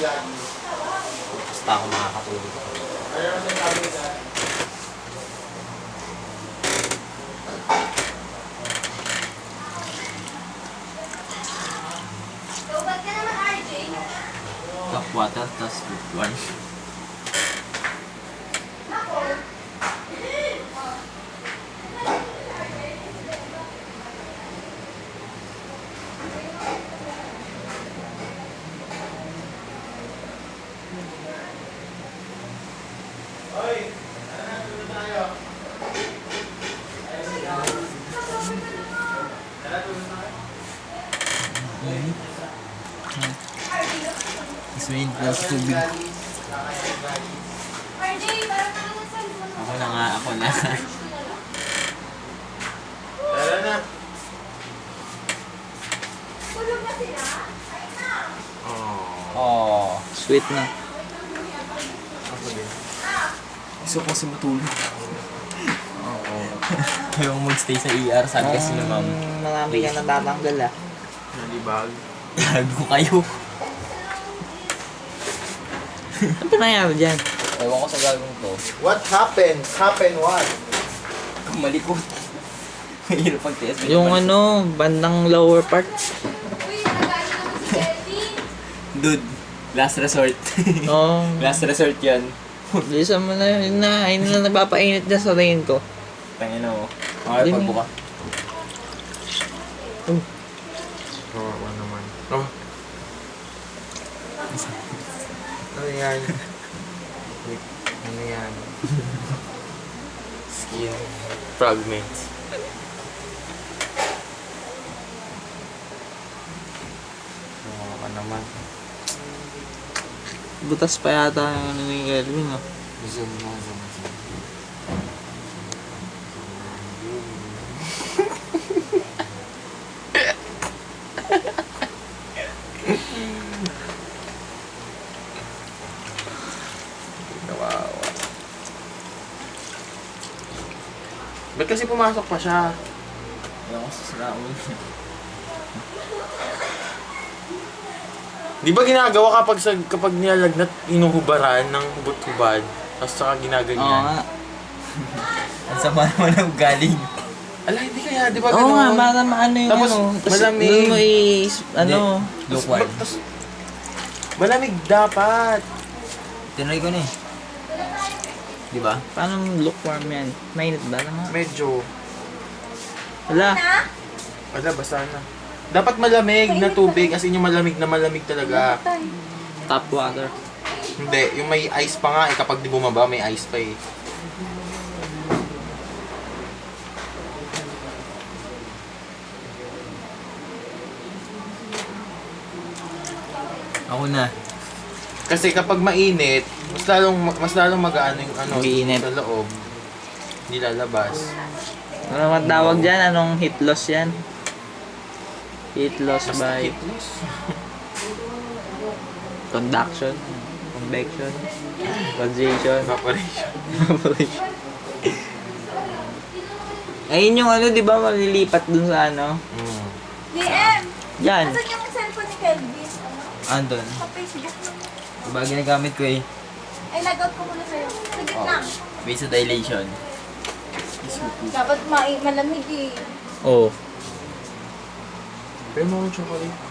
Basta ako makakatulog. Cup water, tas good one. Ismail plus tubig. Ako na nga, ako na. Tara na. Oh, Sweet na. gusto ko kasi matulog. Oo. Ayaw mo magstay sa ER, sabi kasi ni ma'am. Marami ka natatanggal ah. Nalibag. Gago kayo. Ano pa nangyari dyan? Ewan ko sa gagawin to. What happened? Happened what? Malikot. Mahirap pag-test. Yung ano, bandang lower part. Dude, last resort. Oo. Last resort yan. Bilisan mo na yun na. Ayun na nagpapainit na sa tingin ko. Tangin na mo. Okay, Din- pagbuka. Oo naman. Oh. Ano yan? Wait, ano yan? Skin fragments. Oo ka naman. Butas pa yata yung ano ni Kelvin ah. Zoom na, zoom. Kawawa. Ba't kasi pumasok pa siya? Ewan ko sa siraon. Di ba ginagawa kapag nilalagnat, inuhubaran ng hubot-hubad, tapos saka Oo ginaganyan? nga. Ang sama naman ng galing. Ala, hindi kaya, di ba Oo nga, ganun? para maano yung Tapos, ano. Tapos malamig. doon mo ano. Lukewarm. Tas, malamig dapat. Tinry ko na eh. Di ba? Paano lukewarm yan? Mainit ba naman? Medyo, Wala. wala, basta na. Dapat malamig na tubig, as in yung malamig na malamig talaga. Tap water. Hindi, yung may ice pa nga eh, kapag di bumaba, may ice pa eh. Ako na. Kasi kapag mainit, mas lalong mag-aano yung ano, Mainit. sa loob. Hindi lalabas. Ano matawag dyan? Anong heat loss yan? Heat loss Basta by heat loss. conduction, convection, radiation, Evaporation. evaporation. Ayun yung ano, di ba malilipat dun sa ano? Mm. DM! Yan. Asan yung cellphone ni Kelvin? Andon. Sa Facebook mo. Diba ginagamit ko eh. Ay, log-out ko muna sa'yo. Saglit lang. Vasodilation. Dapat malamig eh. Oo. Pero mga chocolate.